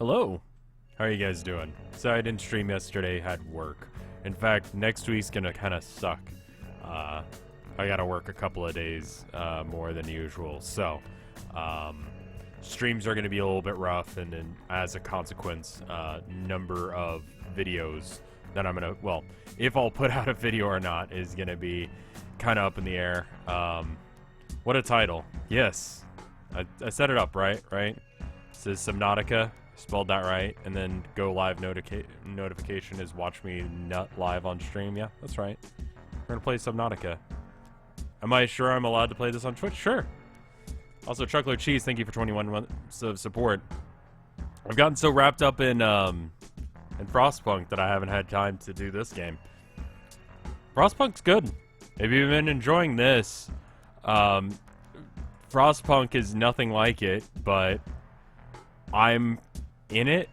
Hello. How are you guys doing? Sorry I didn't stream yesterday, had work. In fact, next week's gonna kind of suck. I gotta work a couple of days more than usual, so streams are gonna be a little bit rough, and then as a consequence, number of videos that I'm gonna, well, if I'll put out a video or not is gonna be kind of up in the air. What a title. Yes. I set it up right? It says Subnautica, spelled that right, and then go live notification is watch me nut live on stream. Yeah, that's right. We're gonna play Subnautica. Am I sure I'm allowed to play this on Twitch? Sure. Also, Chuckler Cheese, thank you for 21 months of support. I've gotten so wrapped up in Frostpunk that I haven't had time to do this game. Frostpunk's good. If you've been enjoying this, Frostpunk is nothing like it, but I'm in it.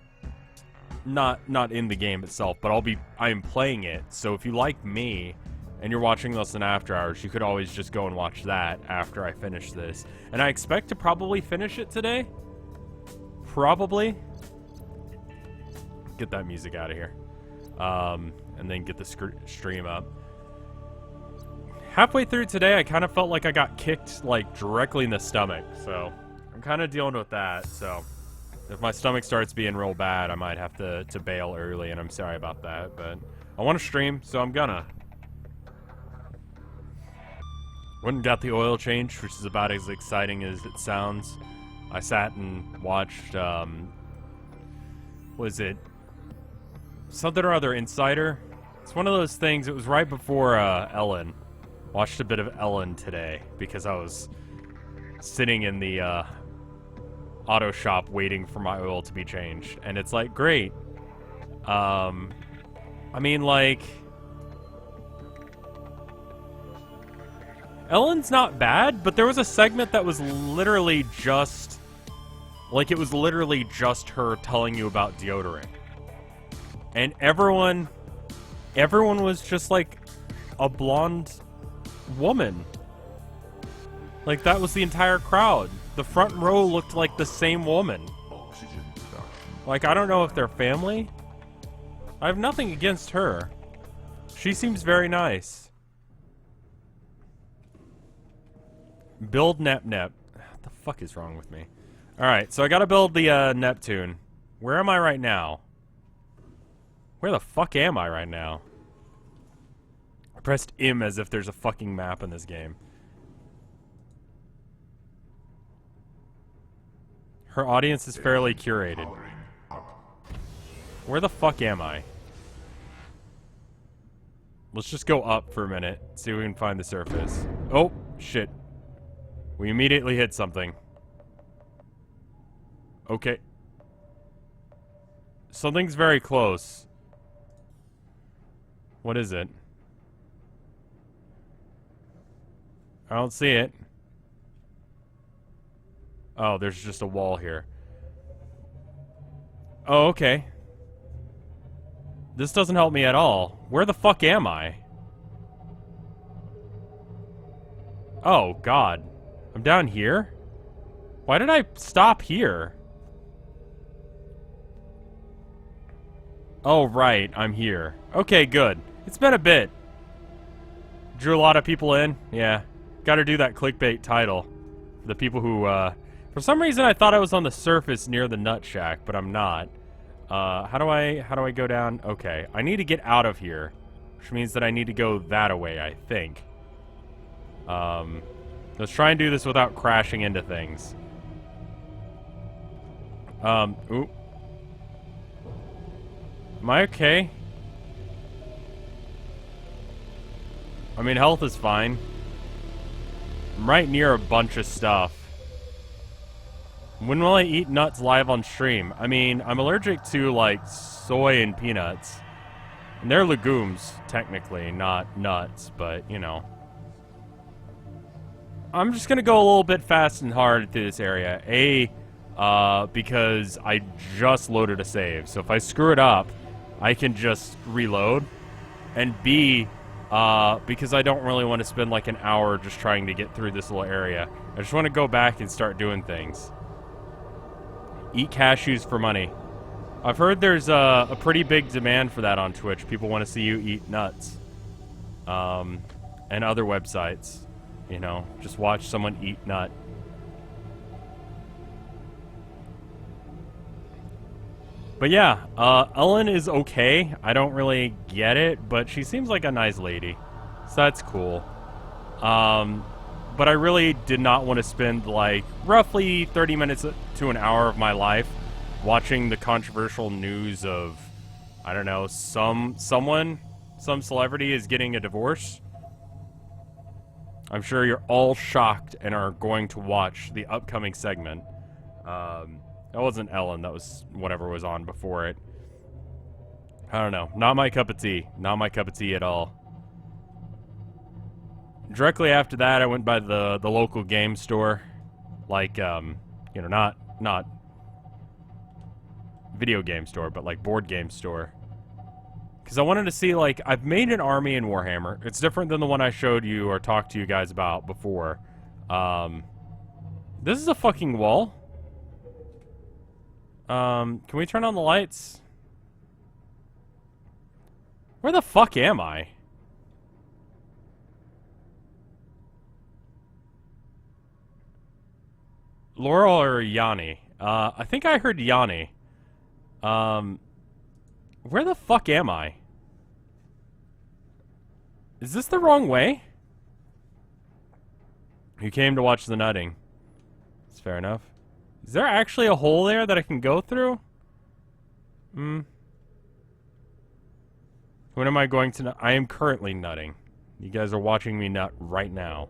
Not in the game itself, but I am playing it. So if you like me and you're watching this in After Hours, you could always just go and watch that after I finish this. And I expect to probably finish it today. Probably. Get that music out of here. And then get the stream up. Halfway through today, I kind of felt like I got kicked, like, directly in the stomach. So, I'm kind of dealing with that. So, if my stomach starts being real bad, I might have to bail early, and I'm sorry about that. But I want to stream, so I'm gonna. Went and got the oil change, which is about as exciting as it sounds. I sat and watched, was it something or other, Insider? It's one of those things, it was right before Ellen. Watched a bit of Ellen today, because I was sitting in the auto shop waiting for my oil to be changed. And it's like, great. I mean, like, Ellen's not bad, but there was a segment that was literally just, like, it was literally just her telling you about deodorant. And everyone was just like a blonde woman. Like, that was the entire crowd. The front row looked like the same woman. Like, I don't know if they're family. I have nothing against her. She seems very nice. Build Nep. What the fuck is wrong with me? Alright, so I gotta build the Neptune. Where am I right now? Where the fuck am I right now? I pressed M as if there's a fucking map in this game. Her audience is fairly curated. Where the fuck am I? Let's just go up for a minute. See if we can find the surface. Oh, shit. We immediately hit something. Okay. Something's very close. What is it? I don't see it. Oh, there's just a wall here. Oh, okay. This doesn't help me at all. Where the fuck am I? Oh, God. I'm down here? Why did I stop here? Oh, right. I'm here. Okay, good. It's been a bit. Drew a lot of people in. Yeah. Gotta do that clickbait title. The people who, for some reason I thought I was on the surface near the nut shack, but I'm not. How do I go down? Okay. I need to get out of here. Which means that I need to go that away, I think. Let's try and do this without crashing into things. Ooh. Am I okay? I mean, health is fine. I'm right near a bunch of stuff. When will I eat nuts live on stream? I mean, I'm allergic to, like, soy and peanuts. And they're legumes, technically, not nuts, but, you know. I'm just gonna go a little bit fast and hard through this area. Because I just loaded a save. So if I screw it up, I can just reload. And B, because I don't really want to spend like an hour just trying to get through this little area. I just want to go back and start doing things. Eat cashews for money. I've heard there's a pretty big demand for that on Twitch. People want to see you eat nuts. And other websites. You know, just watch someone eat nut. But yeah, Ellen is okay. I don't really get it, but she seems like a nice lady. So that's cool. But I really did not want to spend like roughly 30 minutes to an hour of my life watching the controversial news of, I don't know, some celebrity is getting a divorce. I'm sure you're all shocked and are going to watch the upcoming segment. That wasn't Ellen, that was whatever was on before it. I don't know. Not my cup of tea. Not my cup of tea at all. Directly after that, I went by the local game store. Like, you know, not video game store, but like board game store. Because I wanted to see, like, I've made an army in Warhammer. It's different than the one I showed you or talked to you guys about before. This is a fucking wall. Can we turn on the lights? Where the fuck am I? Laurel or Yanni? I think I heard Yanni. Where the fuck am I? Is this the wrong way? You came to watch the nutting. That's fair enough. Is there actually a hole there that I can go through? When am I going to nut? I am currently nutting. You guys are watching me nut right now.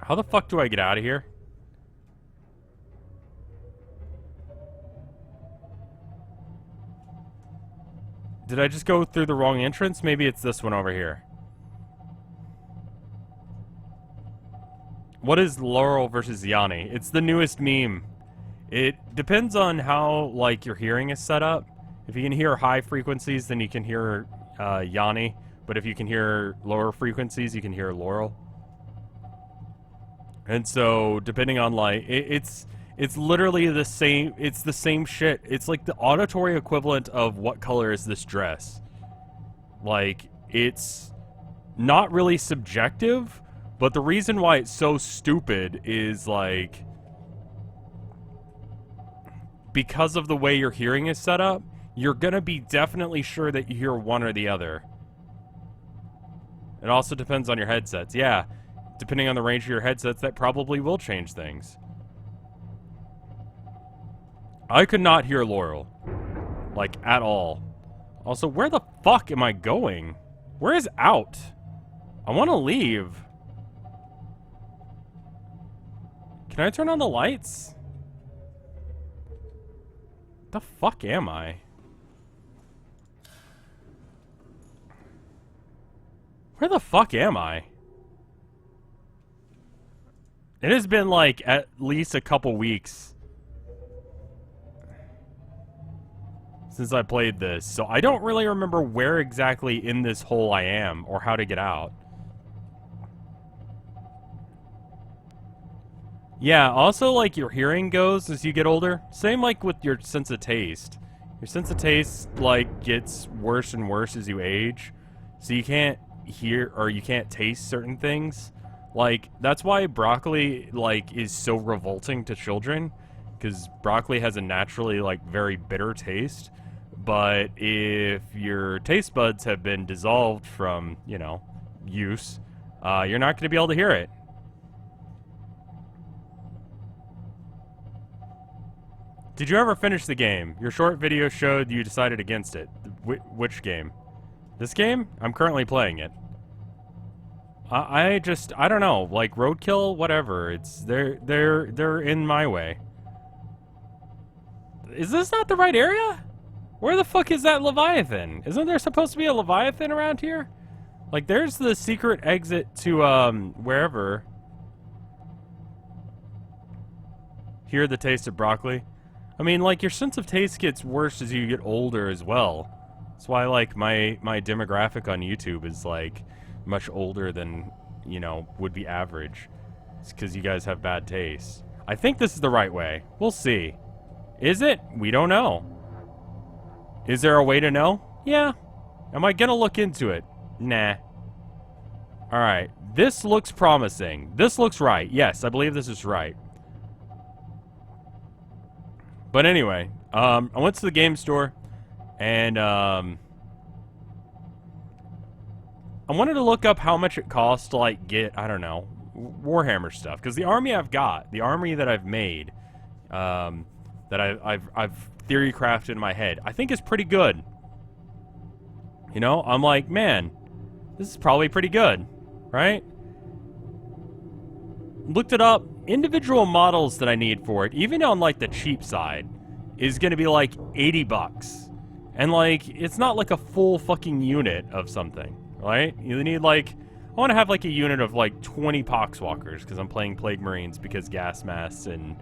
How the fuck do I get out of here? Did I just go through the wrong entrance? Maybe it's this one over here. What is Laurel versus Yanni? It's the newest meme. It depends on how, like, your hearing is set up. If you can hear high frequencies, then you can hear Yanni. But if you can hear lower frequencies, you can hear Laurel. And so, depending on, like, it's literally the same. It's the same shit. It's like the auditory equivalent of what color is this dress. Like, it's not really subjective, but the reason why it's so stupid is, like, because of the way your hearing is set up, you're gonna be definitely sure that you hear one or the other. It also depends on your headsets. Yeah, depending on the range of your headsets, that probably will change things. I could not hear Laurel. Like, at all. Also, where the fuck am I going? Where is out? I want to leave. Can I turn on the lights? The fuck am I? Where the fuck am I? It has been like at least a couple weeks since I played this, so I don't really remember where exactly in this hole I am or how to get out. Yeah, also, like, your hearing goes as you get older. Same, like, with your sense of taste. Your sense of taste, like, gets worse and worse as you age. So you can't hear, or you can't taste certain things. Like, that's why broccoli, like, is so revolting to children. Because broccoli has a naturally, like, very bitter taste. But if your taste buds have been dissolved from, you know, use, you're not going to be able to hear it. Did you ever finish the game? Your short video showed you decided against it. Which game? This game? I'm currently playing it. I don't know, like roadkill, whatever. It's they're in my way. Is this not the right area? Where the fuck is that Leviathan? Isn't there supposed to be a Leviathan around here? Like, there's the secret exit to wherever. Hear the taste of broccoli. I mean, like, your sense of taste gets worse as you get older as well. That's why, like, my demographic on YouTube is, like, much older than, you know, would be average. It's because you guys have bad taste. I think this is the right way. We'll see. Is it? We don't know. Is there a way to know? Yeah. Am I gonna look into it? Nah. Alright. This looks promising. This looks right. Yes, I believe this is right. But anyway, I went to the game store, and I wanted to look up how much it costs to, like, get, I don't know, Warhammer stuff. Because the army I've got, the army that I've made, that I've theory crafted in my head, I think is pretty good. You know, I'm like, man, this is probably pretty good, right? Looked it up. Individual models that I need for it, even on like the cheap side, is gonna be like 80 bucks. And like, it's not like a full fucking unit of something, right? You need like, I want to have like a unit of like 20 poxwalkers because I'm playing Plague Marines because gas masks and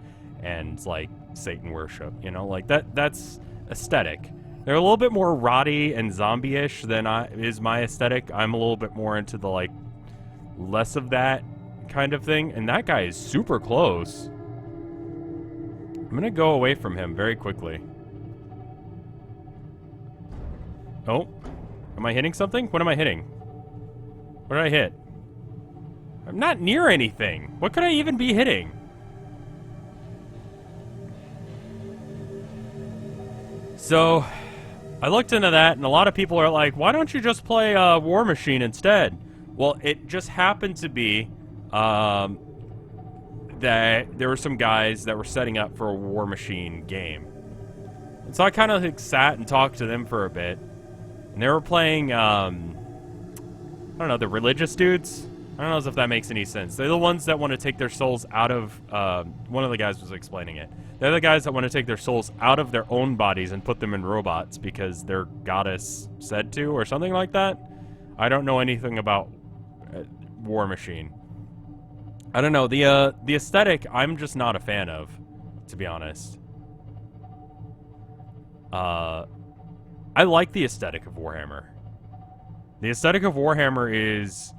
like Satan worship, you know, like that's aesthetic. They're a little bit more rotty and zombie-ish than is my aesthetic. I'm a little bit more into the like less of that kind of thing, and that guy is super close. I'm gonna go away from him very quickly. Oh, am I hitting something? What am I hitting? What did I hit? I'm not near anything. What could I even be hitting? So, I looked into that, and a lot of people are like, why don't you just play War Machine instead? Well, it just happened to be that there were some guys that were setting up for a War Machine game. And so I kind of like, sat and talked to them for a bit. And they were playing, I don't know, the religious dudes? I don't know if that makes any sense. They're the ones that want to take their souls out of, one of the guys was explaining it. They're the guys that want to take their souls out of their own bodies and put them in robots because their goddess said to, or something like that. I don't know anything about War Machine. I don't know, the aesthetic I'm just not a fan of, to be honest. I like the aesthetic of Warhammer. The aesthetic of Warhammer is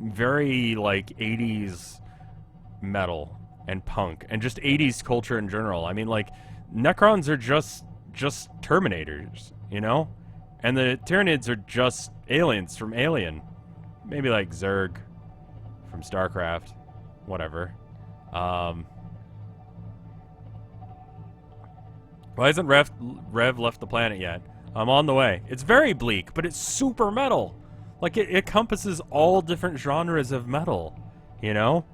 very like 80s metal and punk and just 80s culture in general. I mean, like, Necrons are just Terminators, you know? And the Tyranids are just aliens from Alien. Maybe like Zerg from StarCraft, whatever. Why hasn't Rev left the planet yet? I'm on the way. It's very bleak, but it's super metal. Like, it encompasses all different genres of metal, you know?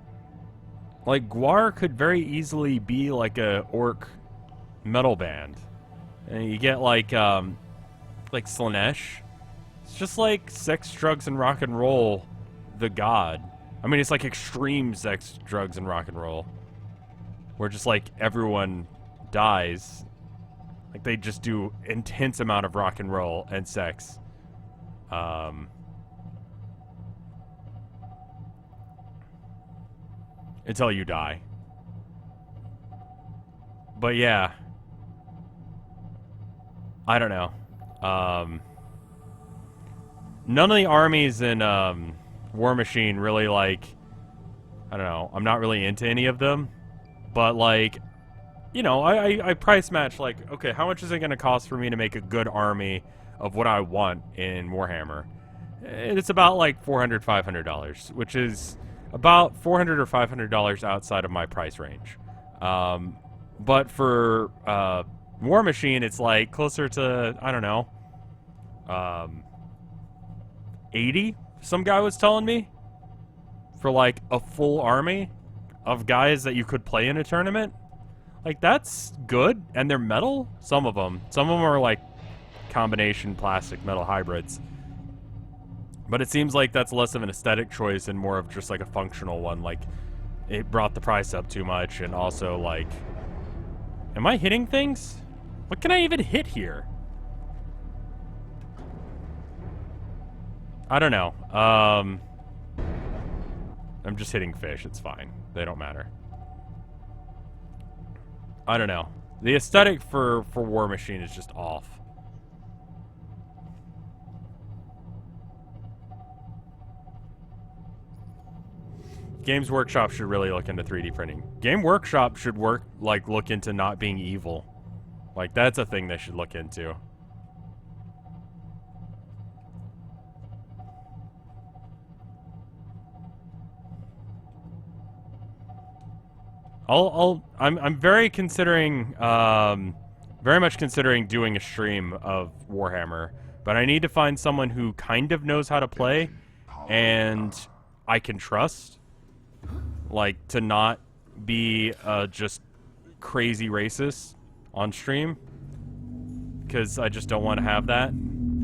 Like, Gwar could very easily be like a orc metal band. And you get like Slanesh. It's just like sex, drugs, and rock and roll, the god. I mean, it's like extreme sex, drugs, and rock and roll. Where just like everyone dies. Like, they just do intense amount of rock and roll and sex. Until you die. But yeah. I don't know. None of the armies in War Machine really, like, I don't know, I'm not really into any of them. But like, you know, I price match, like, okay, how much is it going to cost for me to make a good army of what I want in Warhammer? And it's about like $400, $500, which is about $400 or $500 outside of my price range. But for War Machine, it's like closer to, I don't know, 80, some guy was telling me, for like a full army of guys that you could play in a tournament. Like, that's good, and they're metal, some of them. Some of them are like combination plastic metal hybrids. But it seems like that's less of an aesthetic choice and more of just like a functional one. Like, it brought the price up too much, and also like, am I hitting things? What can I even hit here? I don't know. I'm just hitting fish, it's fine. They don't matter. I don't know. The aesthetic for War Machine is just off. Games Workshop should really look into 3D printing. Game Workshop should look into not being evil. Like, that's a thing they should look into. I'm very much considering doing a stream of Warhammer, but I need to find someone who kind of knows how to play and I can trust, like, to not be just crazy racist on stream, because I just don't want to have that.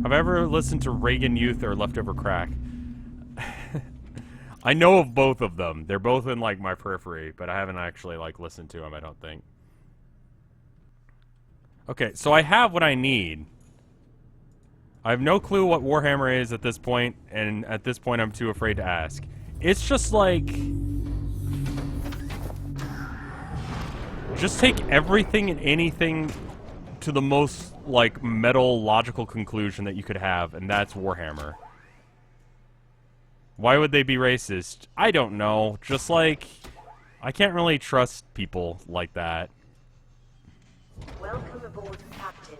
Have I ever listened to Reagan Youth or Leftover Crack? I know of both of them. They're both in, like, my periphery, but I haven't actually, like, listened to them, I don't think. Okay, so I have what I need. I have no clue what Warhammer is at this point, and at this point I'm too afraid to ask. It's just like... just take everything and anything to the most, like, metal, logical conclusion that you could have, and that's Warhammer. Why would they be racist? I don't know. Just, like, I can't really trust people like that. Welcome aboard, Captain.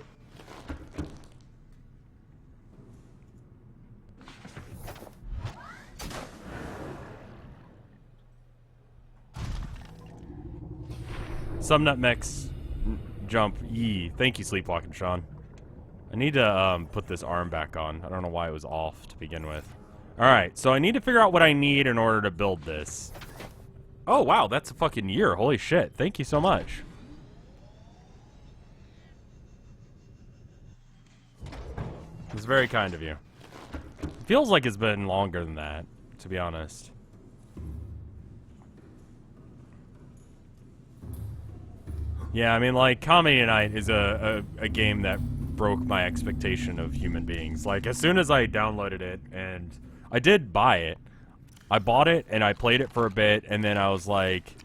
Subnutmex jump. Yee. Thank you, Sleepwalking Sean. I need to put this arm back on. I don't know why it was off to begin with. Alright, so I need to figure out what I need in order to build this. Oh, wow, that's a fucking year. Holy shit. Thank you so much. It's very kind of you. It feels like it's been longer than that, to be honest. Yeah, I mean, like, Comedy Night is a game that broke my expectation of human beings. Like, as soon as I downloaded it, and I did buy it, I bought it, and I played it for a bit, and then I was like,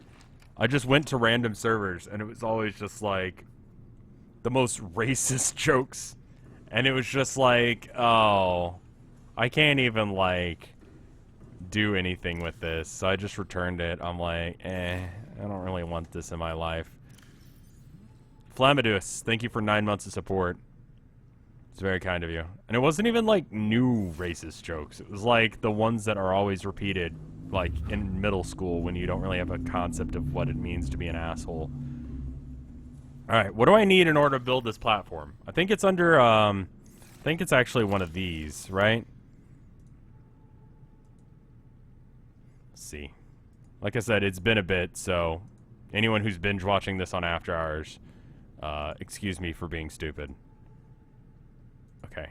I just went to random servers, and it was always just, like, the most racist jokes. And it was just like, oh, I can't even, like, do anything with this. So I just returned it. I'm like, I don't really want this in my life. Flamadus, thank you for 9 months of support. It's very kind of you. And it wasn't even, like, new racist jokes. It was, like, the ones that are always repeated, like, in middle school when you don't really have a concept of what it means to be an asshole. Alright, what do I need in order to build this platform? I think it's under, I think it's actually one of these, right? Let's see. Like I said, it's been a bit, so anyone who's binge watching this on After Hours, excuse me for being stupid. Okay.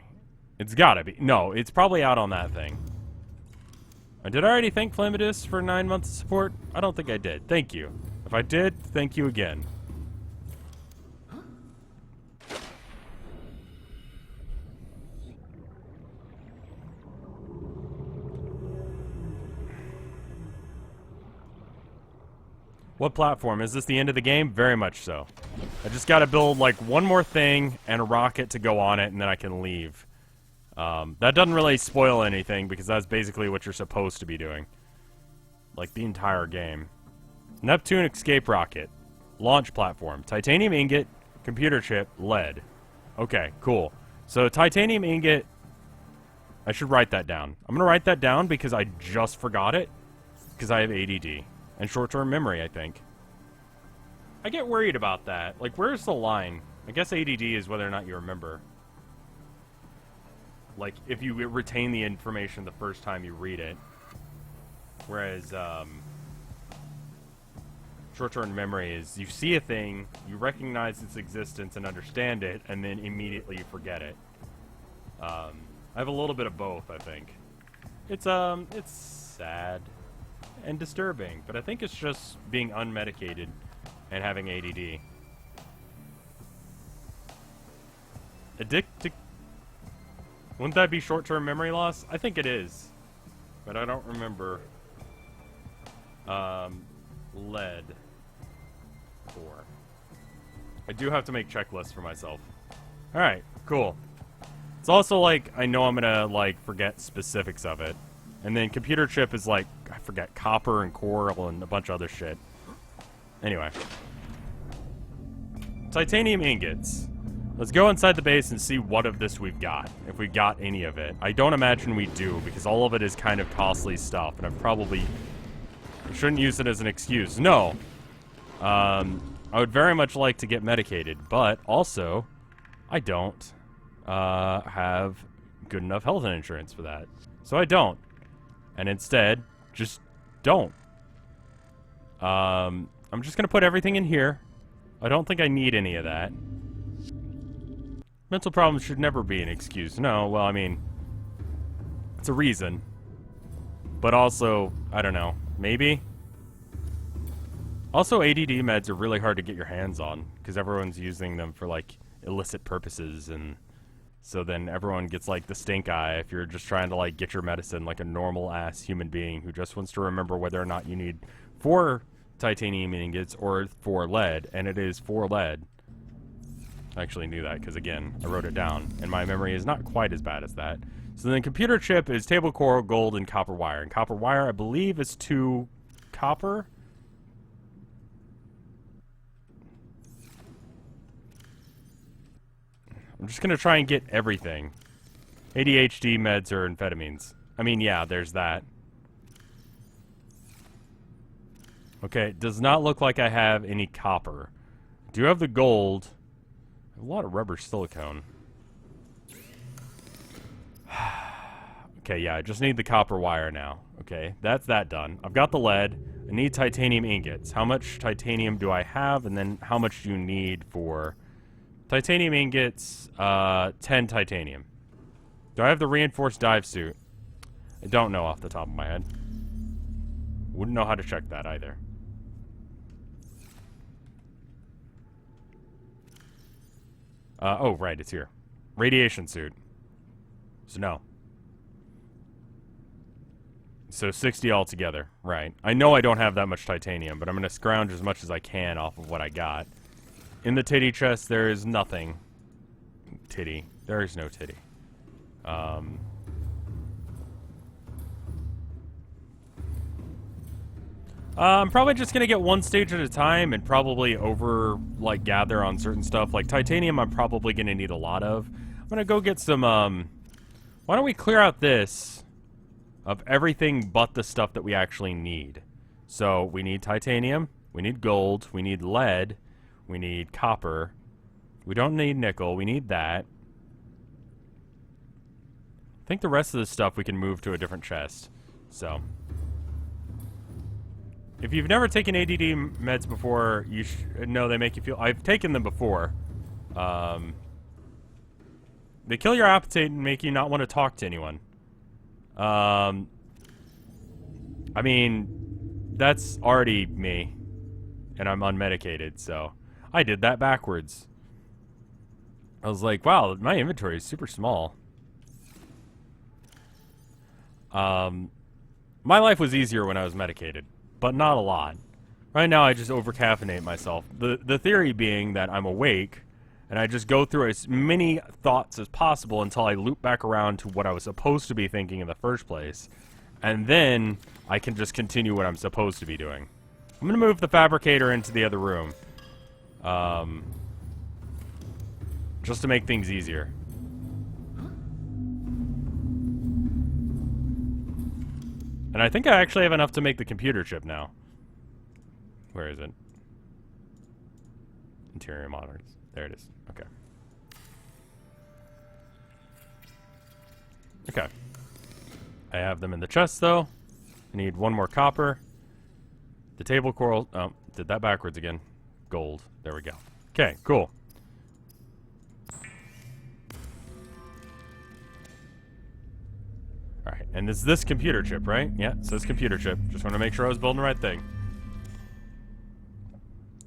It's gotta be. No, it's probably out on that thing. Did I already thank Flamadus for 9 months of support? I don't think I did. Thank you. If I did, thank you again. What platform? Is this the end of the game? Very much so. I just gotta build, like, one more thing and a rocket to go on it, and then I can leave. That doesn't really spoil anything, because that's basically what you're supposed to be doing. Like, the entire game. Neptune escape rocket. Launch platform. Titanium ingot. Computer chip. Lead. Okay, cool. So, titanium ingot... I should write that down. I'm gonna write that down because I just forgot it. Because I have ADD. And short-term memory, I think. I get worried about that. Like, where's the line? I guess ADD is whether or not you remember. Like, if you retain the information the first time you read it. Whereas, short-term memory is you see a thing, you recognize its existence and understand it, and then immediately you forget it. I have a little bit of both, I think. It's sad and disturbing, but I think it's just being unmedicated and having ADD. Addicted? Wouldn't that be short-term memory loss? I think it is, but I don't remember. Lead. 4. I do have to make checklists for myself. Alright, cool. It's also like, I know I'm gonna, like, forget specifics of it. And then computer chip is like I forget, copper and coral and a bunch of other shit. Anyway. Titanium ingots. Let's go inside the base and see what of this we've got. If we got any of it. I don't imagine we do, because all of it is kind of costly stuff, and I shouldn't use it as an excuse. No. I would very much like to get medicated, but also, I don't have good enough health insurance for that. So I don't. And instead, just don't. I'm just gonna put everything in here. I don't think I need any of that. Mental problems should never be an excuse. No, well, I mean, it's a reason. But also, I don't know, maybe? Also, ADD meds are really hard to get your hands on, because everyone's using them for, like, illicit purposes, and so then everyone gets, like, the stink eye if you're just trying to, like, get your medicine like a normal-ass human being who just wants to remember whether or not you need 4 titanium ingots or 4 lead, and it is 4 lead. I actually knew that because, again, I wrote it down, and my memory is not quite as bad as that. So then computer chip is table coral, gold, and copper wire. And copper wire, I believe, is 2 copper. I'm just going to try and get everything. ADHD meds or amphetamines. I mean, yeah, there's that. Okay, it does not look like I have any copper. I do have the gold. A lot of rubber silicone. Okay, yeah, I just need the copper wire now. Okay, that's that done. I've got the lead. I need titanium ingots. How much titanium do I have? And then how much do you need for titanium ingots? 10 titanium. Do I have the reinforced dive suit? I don't know off the top of my head. Wouldn't know how to check that either. Oh, right, it's here. Radiation suit. So no. So 60 altogether, right. I know I don't have that much titanium, but I'm going to scrounge as much as I can off of what I got. In the titty chest, there is nothing. Titty. There is no titty. I'm probably just gonna get one stage at a time and probably gather on certain stuff. Like titanium, I'm probably gonna need a lot of. I'm gonna go get some, why don't we clear out this of everything but the stuff that we actually need. So, we need titanium, we need gold, we need lead, we need copper, we don't need nickel, we need that. I think the rest of the stuff we can move to a different chest. So... if you've never taken ADD meds before, you know they make you feel... I've taken them before. They kill your appetite and make you not want to talk to anyone. I mean, that's already me. And I'm unmedicated, so... I did that backwards. I was like, wow, my inventory is super small. My life was easier when I was medicated. But not a lot. Right now, I just over-caffeinate myself. The theory being that I'm awake, and I just go through as many thoughts as possible until I loop back around to what I was supposed to be thinking in the first place. And then, I can just continue what I'm supposed to be doing. I'm gonna move the fabricator into the other room. Just to make things easier. And I think I actually have enough to make the computer chip now. Where is it? Interior monitors. There it is. Okay. Okay. I have them in the chest, though. I need one more copper. The table coral... oh, did that backwards again. Gold. There we go. Okay, cool. Alright, and it's this computer chip, right? Yeah, it says computer chip. Just want to make sure I was building the right thing.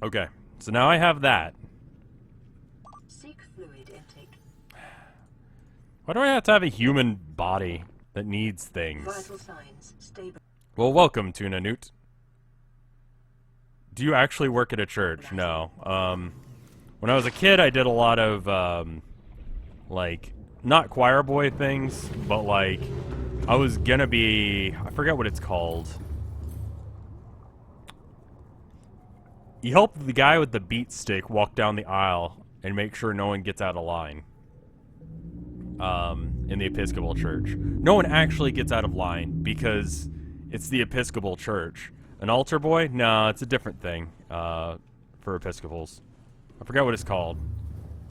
Okay, so now I have that. Seek fluid intake. Why do I have to have a human body that needs things? Vital signs stable. Well, welcome, Tuna Newt. Do you actually work at a church? No. When I was a kid, I did a lot of, like, not choir boy things, but, like, I was gonna be... I forget what it's called. You help the guy with the beat stick walk down the aisle and make sure no one gets out of line. In the Episcopal Church. No one actually gets out of line because it's the Episcopal Church. An altar boy? No, it's a different thing for Episcopals. I forget what it's called.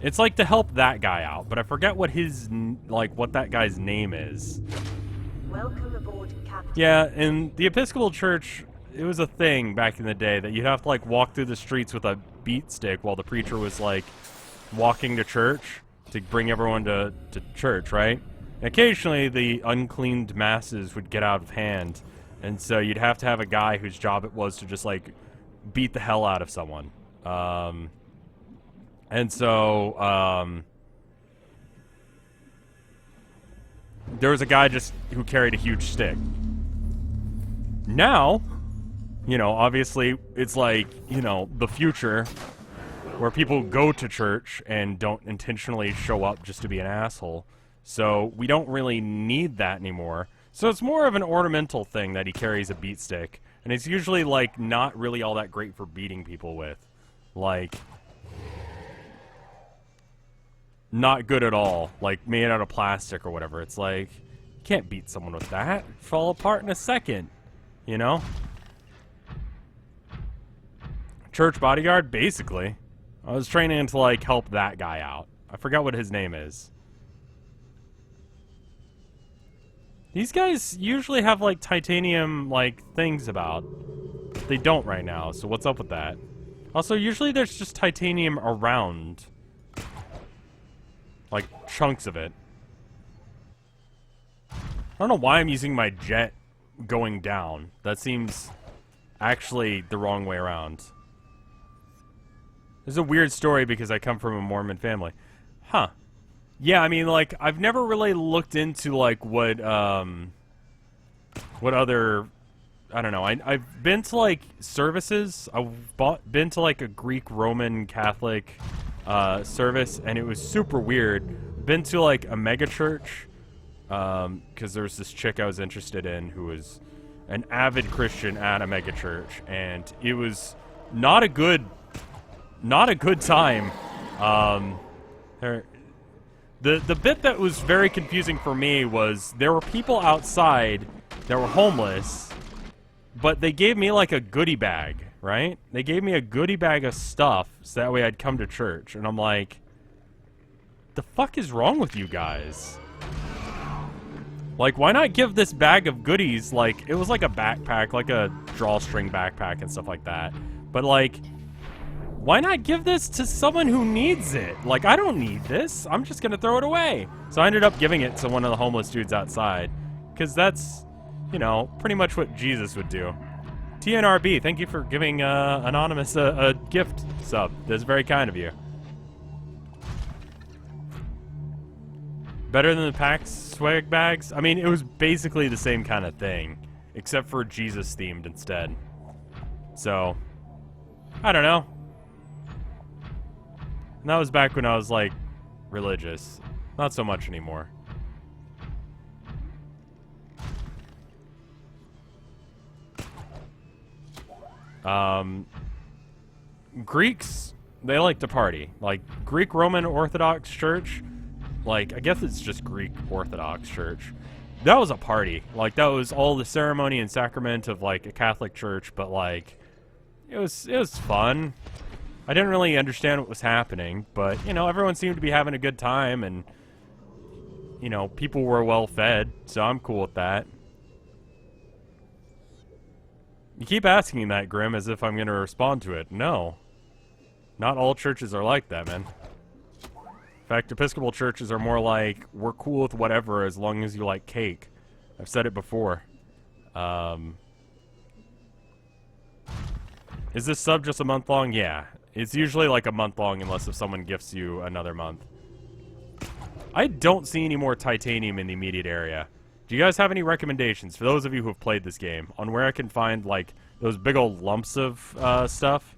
It's like to help that guy out, but I forget what his, what that guy's name is. Welcome aboard, Captain. Yeah, in the Episcopal Church, it was a thing back in the day that you'd have to, walk through the streets with a beat stick while the preacher was, walking to church to bring everyone to church, right? And occasionally, the uncleaned masses would get out of hand, and so you'd have to have a guy whose job it was to just, beat the hell out of someone. And so, there was a guy who carried a huge stick. Now, obviously, it's the future where people go to church and don't intentionally show up just to be an asshole. So we don't really need that anymore. So it's more of an ornamental thing that he carries a beat stick. And it's usually, not really all that great for beating people with. Not good at all. Made out of plastic or whatever. It's you can't beat someone with that. Fall apart in a second. Church bodyguard? Basically. I was training to, help that guy out. I forgot what his name is. These guys usually have, titanium, things about. They don't right now, so what's up with that? Also, usually there's just titanium around. Chunks of it. I don't know why I'm using my jet going down. That seems actually the wrong way around. This is a weird story because I come from a Mormon family. Huh. Yeah, I mean, I've never really looked into, what other... I don't know. I've been to, services. I've been to, a Greek Roman Catholic service, and it was super weird. Been to, a mega church, because there was this chick I was interested in who was an avid Christian at a mega church, and it was not a good time. The bit that was very confusing for me was there were people outside that were homeless, but they gave me a goodie bag, right? They gave me a goodie bag of stuff so that way I'd come to church, and I'm like, the fuck is wrong with you guys? Why not give this bag of goodies, it was a backpack, a drawstring backpack and stuff like that, but why not give this to someone who needs it? I don't need this. I'm just going to throw it away. So I ended up giving it to one of the homeless dudes outside. Because that's, pretty much what Jesus would do. TNRB, thank you for giving Anonymous a gift sub. That's very kind of you. Better than the PAX swag bags? I mean, it was basically the same kind of thing. Except for Jesus themed instead. So, I don't know. And that was back when I was, religious. Not so much anymore. Greeks, they like to party. Greek Roman Orthodox Church, I guess it's just Greek Orthodox Church. That was a party. That was all the ceremony and sacrament of, a Catholic church, but, it was fun. I didn't really understand what was happening, but, everyone seemed to be having a good time, and, people were well fed, so I'm cool with that. You keep asking that, Grim, as if I'm going to respond to it. No. Not all churches are like that, man. In fact, Episcopal churches are more we're cool with whatever as long as you like cake. I've said it before. Is this sub just a month long? Yeah. It's usually a month long unless if someone gifts you another month. I don't see any more titanium in the immediate area. Do you guys have any recommendations for those of you who have played this game on where I can find those big old lumps of stuff?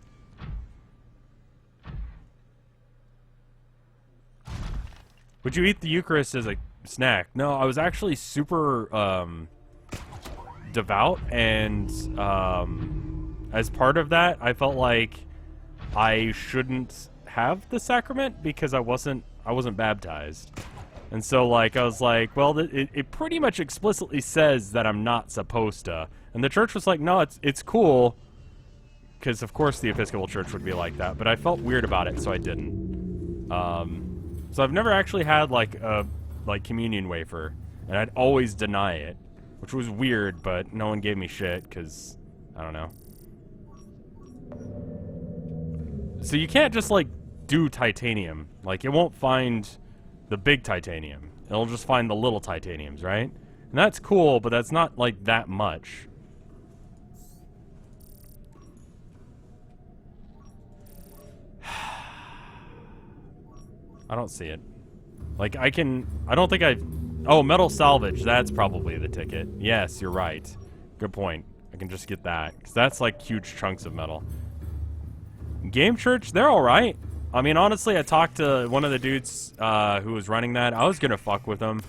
Would you eat the Eucharist as a snack? No, I was actually super devout, and as part of that, I felt I shouldn't have the sacrament because I wasn't baptized. And so, like, I was like, well, it pretty much explicitly says that I'm not supposed to. And the church was like, no, it's cool. Because, of course, the Episcopal Church would be like that. But I felt weird about it, so I didn't. So I've never actually had, like, a communion wafer. And I'd always deny it. Which was weird, but no one gave me shit, because, I don't know. So you can't just, like, do titanium. Like, it won't find the big titanium. It'll just find the little titaniums, right? And that's cool, but that's not, like, that much. I don't see it. Like, I don't think oh, metal salvage, that's probably the ticket. Yes, you're right. Good point. I can just get that, because that's, like, huge chunks of metal. Game Church, they're alright. I mean, honestly, I talked to one of the dudes who was running that. I was gonna fuck with him.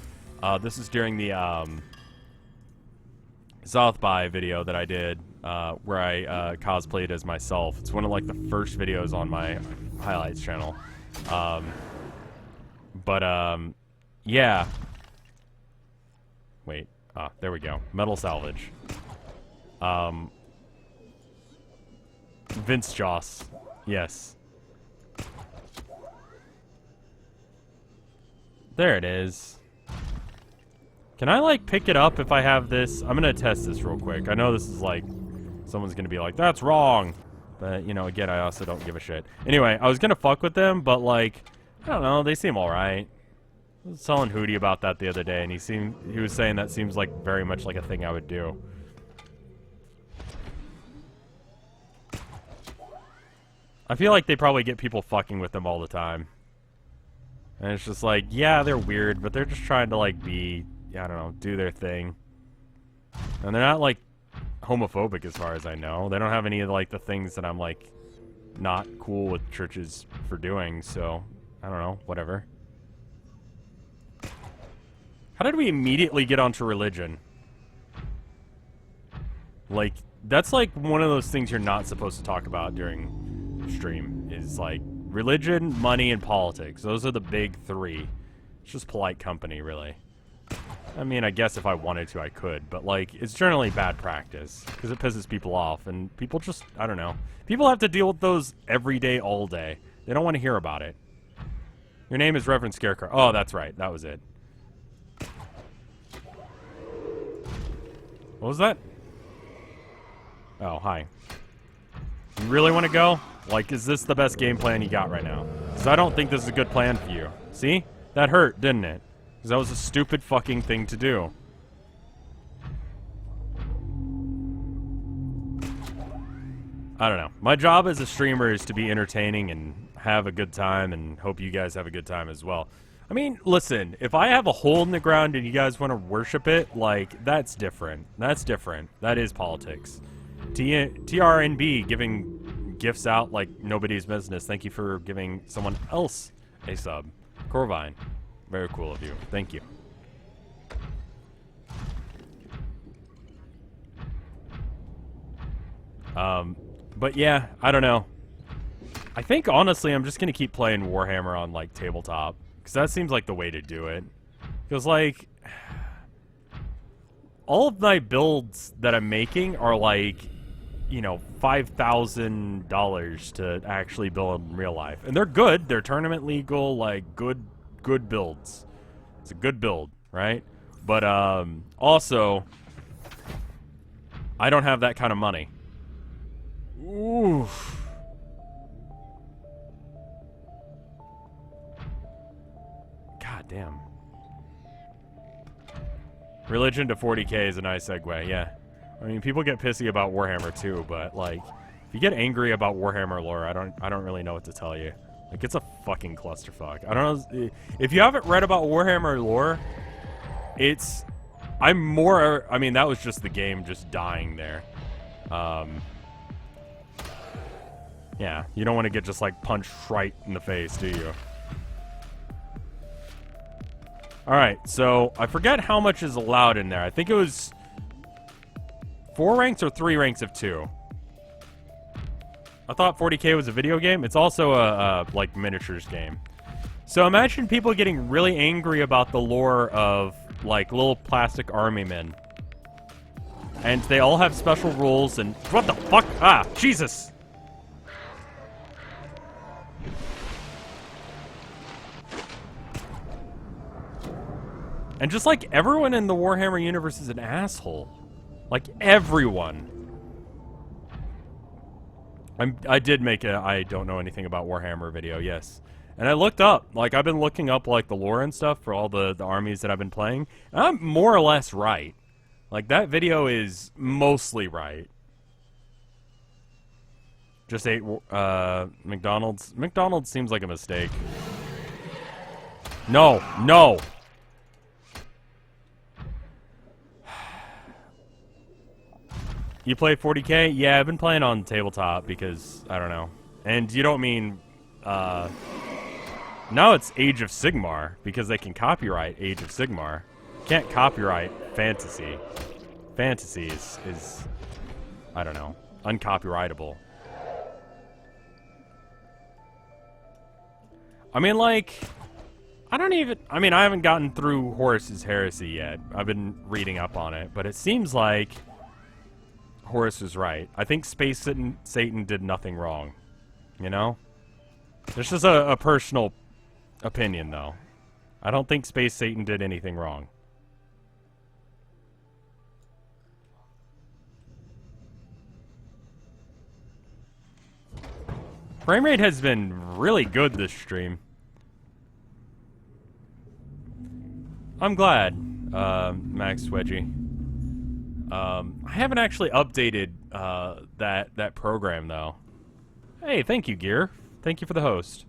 This is during the South by video that I did, where I cosplayed as myself. It's one of, like, the first videos on my highlights channel. Yeah. Wait. There we go. Metal salvage. Vinesauce. Yes. There it is. Can I, like, pick it up if I have this? I'm gonna test this real quick. I know this is, like, someone's gonna be like, that's wrong. But, you know, again, I also don't give a shit. Anyway, I was gonna fuck with them, but, like, I don't know, they seem alright. I was telling Hootie about that the other day, and he was saying that seems like very much like a thing I would do. I feel like they probably get people fucking with them all the time. And it's just like, yeah, they're weird, but they're just trying to, like, be, I don't know, do their thing. And they're not, like, homophobic as far as I know. They don't have any of, like, the things that I'm, like, not cool with churches for doing, so, I don't know, whatever. How did we immediately get onto religion? Like, that's, like, one of those things you're not supposed to talk about during stream, is, like, religion, money, and politics. Those are the big three. It's just polite company, really. I mean, I guess if I wanted to, I could. But, like, it's generally bad practice. Because it pisses people off. And people just, I don't know. People have to deal with those every day, all day. They don't want to hear about it. Your name is RevScarecrow. Oh, that's right. That was it. What was that? Oh, hi. You really want to go? Like, is this the best game plan you got right now? Because I don't think this is a good plan for you. See? That hurt, didn't it? Because that was a stupid fucking thing to do. I don't know. My job as a streamer is to be entertaining and have a good time, and hope you guys have a good time as well. I mean, listen, if I have a hole in the ground and you guys want to worship it, like, that's different. That's different. That is politics. TRNB giving gifts out like nobody's business. Thank you for giving someone else a sub. Corvine. Very cool of you. Thank you. But yeah, I don't know. I think, honestly, I'm just going to keep playing Warhammer on, like, tabletop. Because that seems like the way to do it. Because, like, all of my builds that I'm making are, like, you know, $5,000 to actually build in real life. And they're good. They're tournament legal, like, good builds. It's a good build, right? But, also, I don't have that kind of money. Oof. God damn. Religion to 40k is a nice segue, yeah. I mean, people get pissy about Warhammer too, but, like, if you get angry about Warhammer lore, I don't really know what to tell you. Like, it's a fucking clusterfuck. I don't know if you haven't read about Warhammer lore, I mean, that was just the game just dying there. Yeah, you don't want to get just, like, punched right in the face, do you? Alright, so I forget how much is allowed in there. I think it was 4 ranks or 3 ranks of 2. I thought 40K was a video game. It's also a like miniatures game. So imagine people getting really angry about the lore of like little plastic army men. And they all have special rules and what the fuck? Ah, Jesus. And just like everyone in the Warhammer universe is an asshole. Like everyone. I did make a I don't know anything about Warhammer video, yes. And I looked up, like I've been looking up like the lore and stuff for all the armies that I've been playing. And I'm more or less right. Like that video is mostly right. Just ate McDonald's. McDonald's seems like a mistake. No, no. You play 40K? Yeah, I've been playing on tabletop because, I don't know. And you don't mean, now it's Age of Sigmar, because they can copyright Age of Sigmar. Can't copyright fantasy. Fantasy is I don't know, uncopyrightable. I mean, like, I haven't gotten through Horus's Heresy yet. I've been reading up on it, but it seems like Horus is right. I think Space Satan did nothing wrong. You know? This is a personal opinion, though. I don't think Space Satan did anything wrong. Frame rate has been really good this stream. I'm glad, Max Wedgie. I haven't actually updated that program though. Hey, thank you, Gear. Thank you for the host.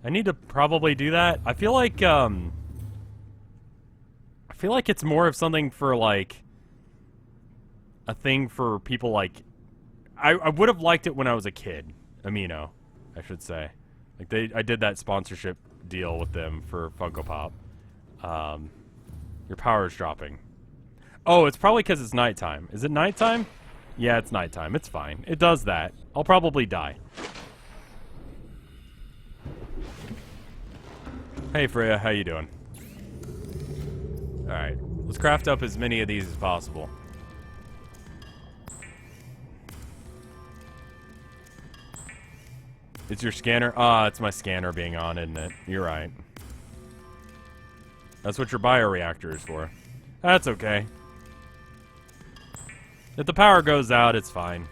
I need to probably do that. I feel like it's more of something for like a thing for people like I would have liked it when I was a kid. Amino, I should say. Like I did that sponsorship deal with them for Funko Pop. Your power's dropping. Oh, it's probably because it's nighttime. Is it nighttime? Yeah, it's nighttime. It's fine. It does that. I'll probably die. Hey, Freya. How you doing? Alright. Let's craft up as many of these as possible. It's your scanner? Ah, it's my scanner being on, isn't it? You're right. That's what your bioreactor is for. That's okay. If the power goes out, it's fine.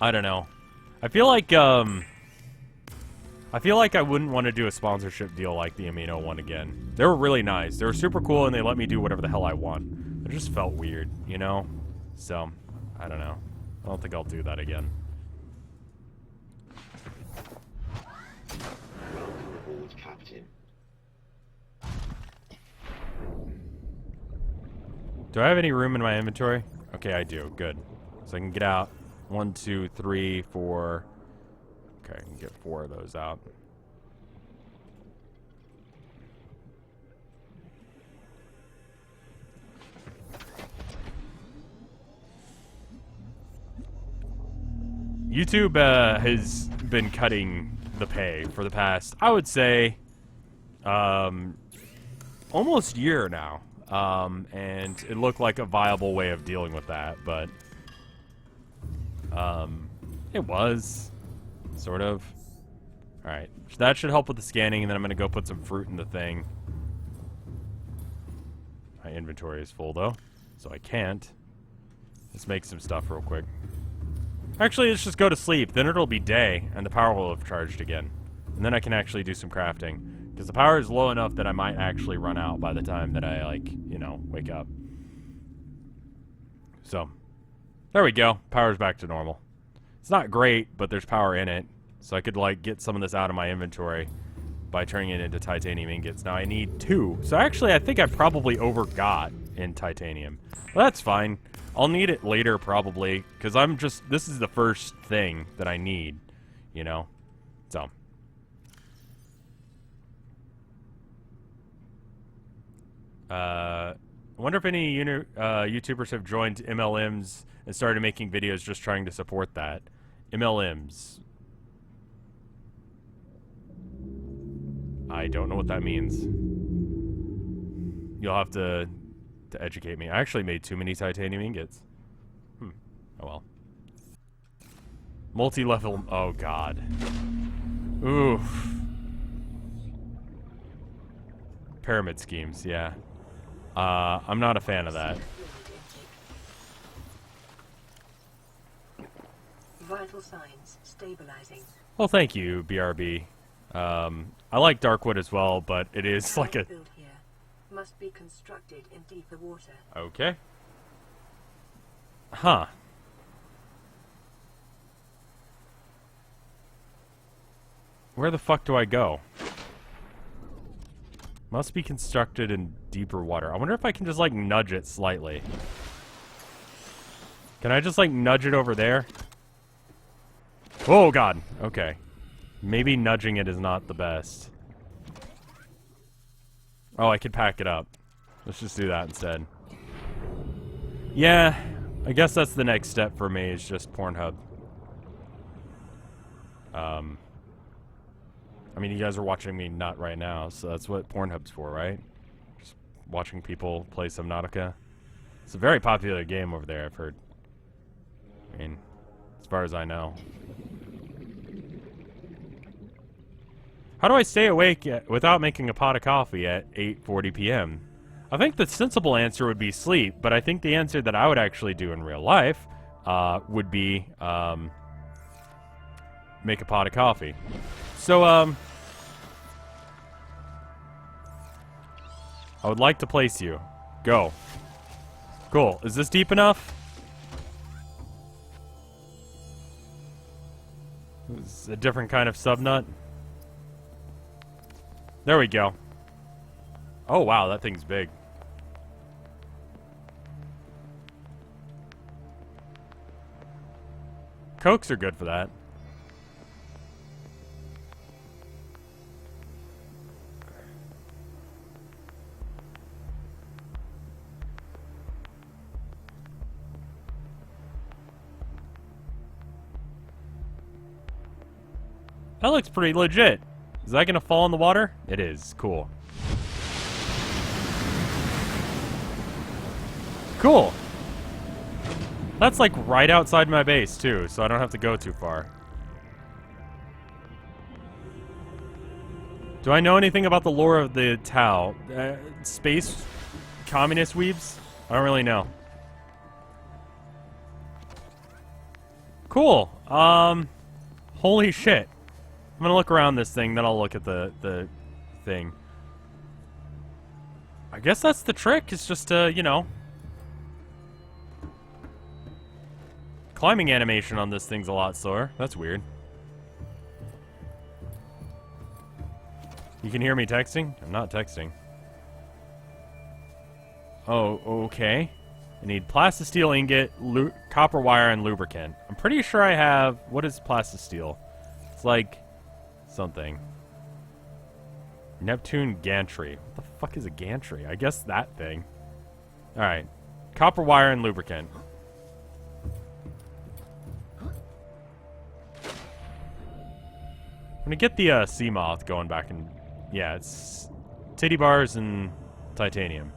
I don't know. I feel like I wouldn't want to do a sponsorship deal like the Amino one again. They were really nice. They were super cool and they let me do whatever the hell I want. It just felt weird, you know? So, I don't know. I don't think I'll do that again. Welcome aboard, Captain. Do I have any room in my inventory? Okay, I do. Good. So I can get out 1, 2, 3, 4. Okay, I can get 4 of those out. YouTube has been cutting the pay for the past, I would say, almost year now. And it looked like a viable way of dealing with that, but it was sort of. Alright, that should help with the scanning, and then I'm gonna go put some fruit in the thing. My inventory is full though, so I can't. Let's make some stuff real quick. Actually, let's just go to sleep. Then it'll be day, and the power will have charged again. And then I can actually do some crafting. Because the power is low enough that I might actually run out by the time that I, like, you know, wake up. So, there we go. Power's back to normal. It's not great, but there's power in it. So I could, like, get some of this out of my inventory by turning it into titanium ingots. Now I need 2. So actually, I think I probably overgot in titanium. Well, that's fine. I'll need it later, probably, because this is the first thing that I need, you know? So. I wonder if any YouTubers have joined MLMs and started making videos just trying to support that. MLMs. I don't know what that means. You'll have to educate me. I actually made too many titanium ingots. Oh well. Multi-level. Oh god. Oof. Pyramid schemes, yeah. I'm not a fan of that. Vital signs stabilizing. Well, thank you, BRB. I like Darkwood as well, but it is like a... Built here. Must be constructed in deeper water. Okay. Huh. Where the fuck do I go? Must be constructed in deeper water. I wonder if I can just, like, nudge it slightly. Can I just, like, nudge it over there? Oh, God. Okay. Maybe nudging it is not the best. Oh, I could pack it up. Let's just do that instead. Yeah, I guess that's the next step for me, is just Pornhub. I mean, you guys are watching me not right now, so that's what Pornhub's for, right? Just watching people play Subnautica. It's a very popular game over there, I've heard. I mean, as far as I know. How do I stay awake without making a pot of coffee at 8:40 p.m.? I think the sensible answer would be sleep, but I think the answer that I would actually do in real life would be make a pot of coffee. So, I would like to place you. Go. Cool. Is this deep enough? This is a different kind of subnut. There we go. Oh, wow, that thing's big. Cokes are good for that. That looks pretty legit. Is that gonna fall in the water? It is. Cool. Cool. That's like right outside my base too, so I don't have to go too far. Do I know anything about the lore of the Tau? Space communist weebs? I don't really know. Cool. Holy shit. I'm gonna look around this thing, then I'll look at the thing. I guess that's the trick, is just to, you know... Climbing animation on this thing's a lot slower. That's weird. You can hear me texting? I'm not texting. Oh, okay. I need plastisteel ingot, copper wire, and lubricant. I'm pretty sure I have... What is plastisteel? It's like... something. Neptune gantry. What the fuck is a gantry? I guess that thing. Alright. Copper wire and lubricant. I'm gonna get the sea moth going back and... Yeah, it's titty bars and titanium.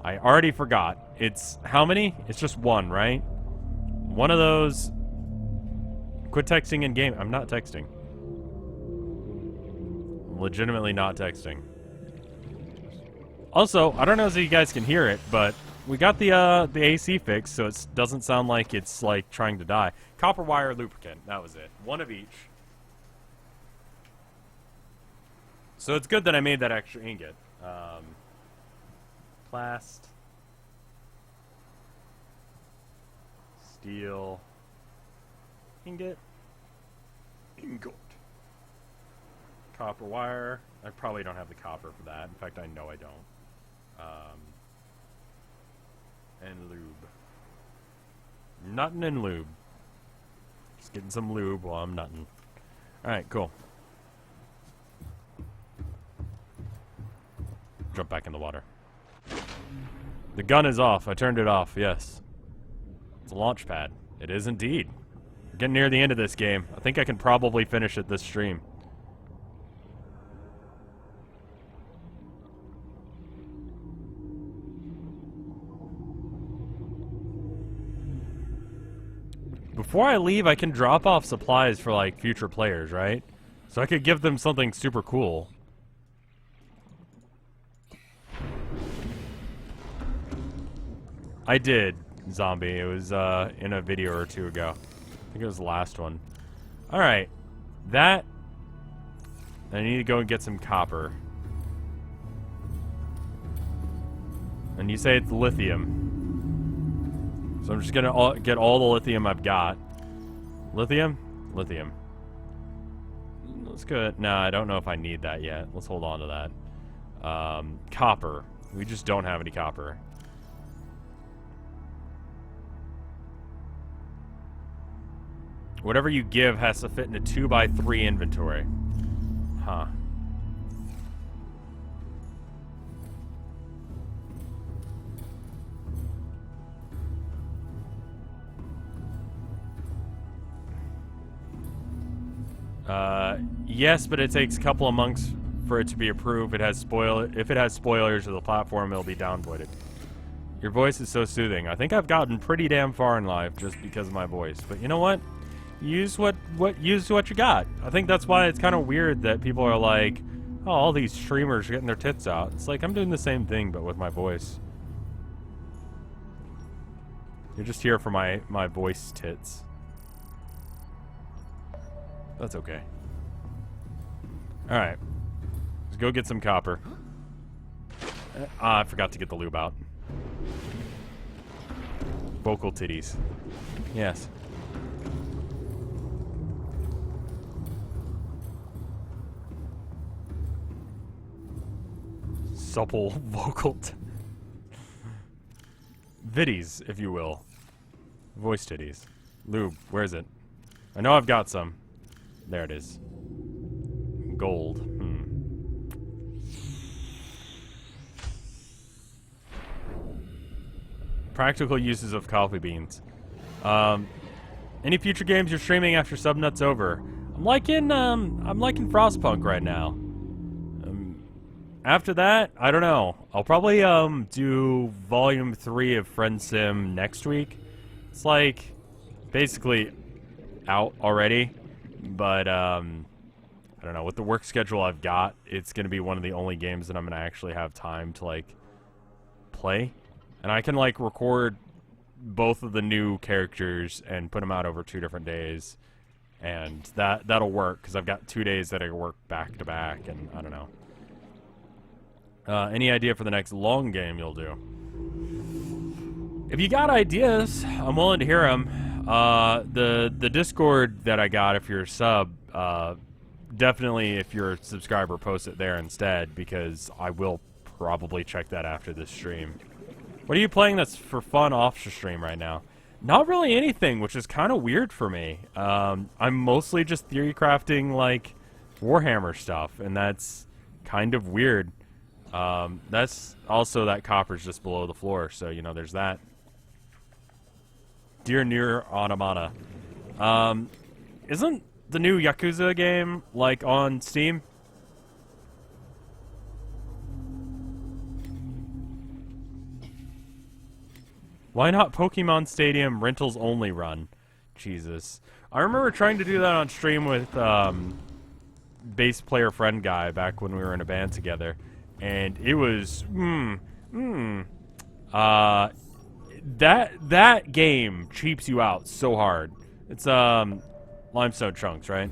I already forgot. It's how many? It's just one, right? One of those... Quit texting in game. I'm not texting. Legitimately not texting. Also, I don't know if you guys can hear it, but we got the AC fixed, so it doesn't sound like it's like trying to die. Copper wire, lubricant. That was it. One of each. So it's good that I made that extra ingot. Plast. Steel. Ingot. Ingot. Copper wire. I probably don't have the copper for that. In fact, I know I don't. And lube. Nuttin' and lube. Just getting some lube while I'm nuttin'. Alright, cool. Jump back in the water. The gun is off. I turned it off, yes. It's a launch pad. It is indeed. We're getting near the end of this game. I think I can probably finish it this stream. Before I leave, I can drop off supplies for, like, future players, right? So I could give them something super cool. I did, Zombie. It was, in a video or two ago. I think it was the last one. Alright. That... I need to go and get some copper. And you say it's lithium. So I'm just gonna get all the lithium I've got. Lithium? Lithium. Let's go. No, I don't know if I need that yet. Let's hold on to that. Copper. We just don't have any copper. Whatever you give has to fit in a 2x3 inventory. Huh. Yes, but it takes a couple of months for it to be approved. If it has spoilers of the platform, it'll be downvoted. Your voice is so soothing. I think I've gotten pretty damn far in life just because of my voice. But you know what? Use what you got. I think that's why it's kind of weird that people are like, oh, all these streamers are getting their tits out. It's like I'm doing the same thing, but with my voice. You're just here for my voice tits. That's okay. Alright. Let's go get some copper. I forgot to get the lube out. Vocal titties. Yes. Supple vocal viddies, if you will. Voice titties. Lube, where is it? I know I've got some. There it is. Gold. Practical uses of coffee beans. Any future games you're streaming after Subnut's over? I'm liking Frostpunk right now. After that, I don't know. I'll probably do Volume 3 of Friend Sim next week. It's like basically out already, but I don't know. With the work schedule I've got, it's going to be one of the only games that I'm going to actually have time to like play. And I can like record both of the new characters and put them out over 2 different days. And that'll work because I've got 2 days that I work back to back, and I don't know. Any idea for the next long game you'll do? If you got ideas, I'm willing to hear them. The Discord that I got, if you're a sub, definitely if you're a subscriber, post it there instead, because I will probably check that after this stream. What are you playing that's for fun off the stream right now? Not really anything, which is kind of weird for me. I'm mostly just theory crafting like Warhammer stuff, and that's kind of weird. That's also that copper's just below the floor, so you know there's that. Dear Near Automata. Isn't the new Yakuza game like on Steam? Why not Pokemon Stadium rentals only run? Jesus. I remember trying to do that on stream with bass player friend guy back when we were in a band together. And it was that game cheaps you out so hard. It's Limestone Chunks, right?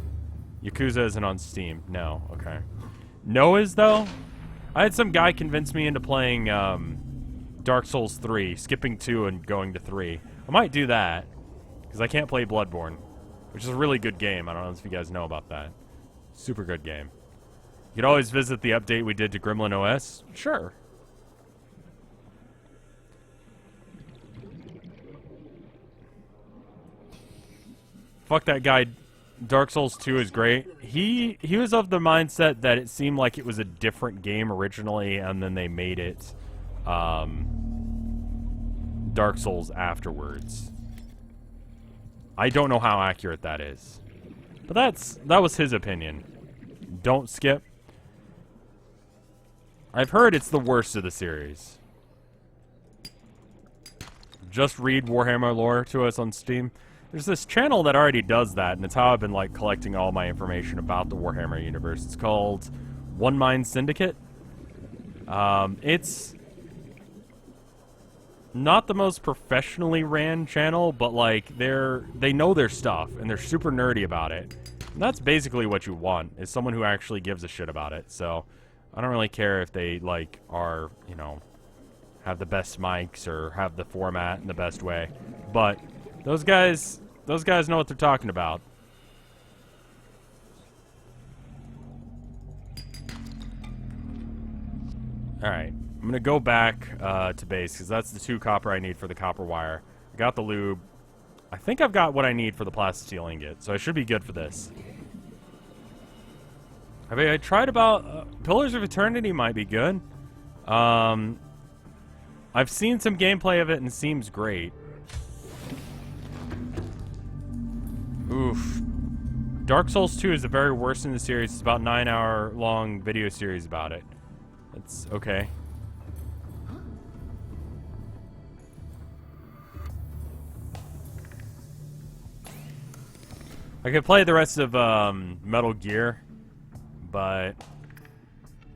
Yakuza isn't on Steam. No, okay. Noah's though? I had some guy convince me into playing Dark Souls 3, skipping 2 and going to 3. I might do that because I can't play Bloodborne, which is a really good game. I don't know if you guys know about that. Super good game. You could always visit the update we did to Gremlin OS. Sure. Fuck that guy. Dark Souls 2 is great. He was of the mindset that it seemed like it was a different game originally, and then they made it Dark Souls afterwards. I don't know how accurate that is. But that was his opinion. Don't skip. I've heard it's the worst of the series. Just read Warhammer lore to us on Steam. There's this channel that already does that, and it's how I've been like collecting all my information about the Warhammer universe. It's called One Mind Syndicate. It's not the most professionally ran channel, but like they know their stuff and they're super nerdy about it. And that's basically what you want, is someone who actually gives a shit about it. So I don't really care if they like are, you know, have the best mics or have the format in the best way. But those guys know what they're talking about. Alright, I'm going to go back to base, because that's the 2 copper I need for the copper wire. I got the lube. I think I've got what I need for the plasteel ingot, so I should be good for this. I mean, I tried about... Pillars of Eternity might be good. I've seen some gameplay of it and it seems great. Oof. Dark Souls 2 is the very worst in the series. It's about a 9-hour-long video series about it. It's okay. I could play the rest of Metal Gear, but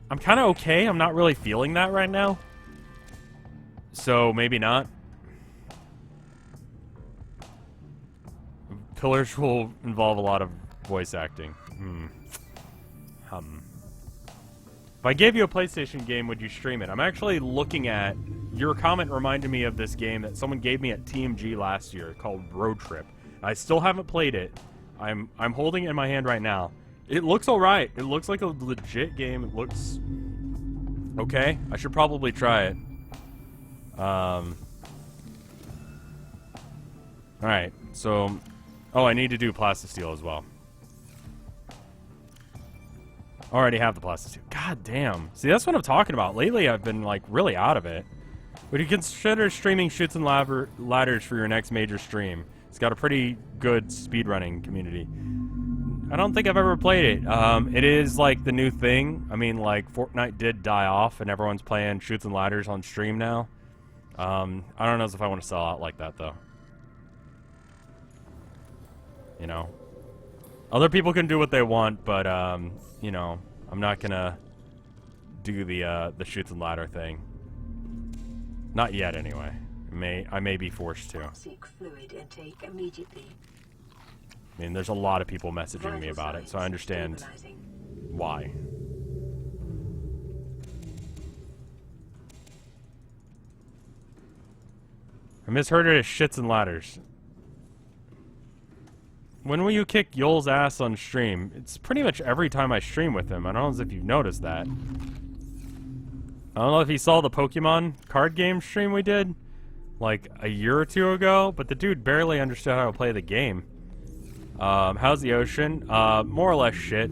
I'm kind of okay. I'm not really feeling that right now. So maybe not. Pillars will involve a lot of voice acting. If I gave you a PlayStation game, would you stream it? I'm actually looking at... Your comment reminded me of this game that someone gave me at TMG last year called Road Trip. I still haven't played it. I'm holding it in my hand right now. It looks alright. It looks like a legit game. It looks... okay. I should probably try it. Alright, so... Oh, I need to do plastisteel as well. Already have the plastisteel. God damn. See, that's what I'm talking about. Lately, I've been, like, really out of it. Would you consider streaming Chutes and Ladders for your next major stream? It's got a pretty good speedrunning community. I don't think I've ever played it. It is, like, the new thing. I mean, like, Fortnite did die off, and everyone's playing Chutes and Ladders on stream now. I don't know if I want to sell out like that, though. You know? Other people can do what they want, but, you know, I'm not gonna do the Chutes and Ladder thing. Not yet, anyway. I may be forced to. Seek fluid intake immediately. I mean, there's a lot of people messaging me about it, so I understand why. I misheard it as Shits and Ladders. When will you kick Yoel's ass on stream? It's pretty much every time I stream with him. I don't know if you've noticed that. I don't know if you saw the Pokemon card game stream we did, like, a year or 2 ago, but the dude barely understood how to play the game. How's the ocean? More or less shit.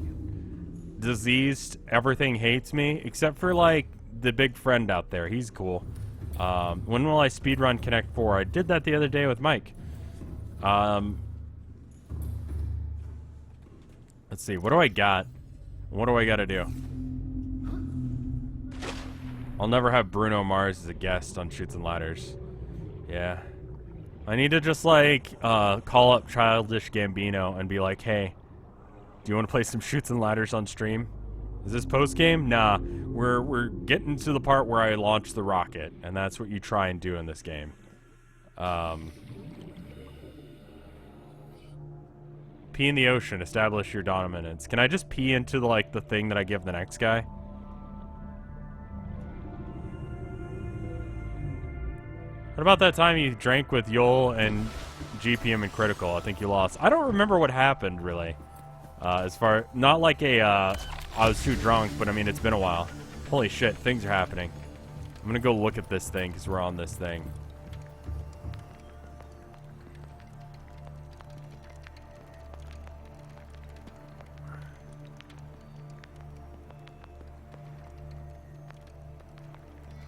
Diseased. Everything hates me, except for, like, the big friend out there. He's cool. When will I speedrun Connect 4? I did that the other day with Mike. Let's see, what do I got? What do I gotta do? I'll never have Bruno Mars as a guest on Chutes and Ladders. Yeah. I need to just, like, call up Childish Gambino and be like, hey, do you want to play some Chutes and Ladders on stream? Is this post-game? Nah. We're getting to the part where I launch the rocket, and that's what you try and do in this game. Pee in the ocean, establish your dominance. Can I just pee into, like, the thing that I give the next guy? What about that time you drank with Yoel and GPM and Critical? I think you lost. I don't remember what happened, really. As far... Not like a, I was too drunk, but I mean, it's been a while. Holy shit, things are happening. I'm gonna go look at this thing, because we're on this thing.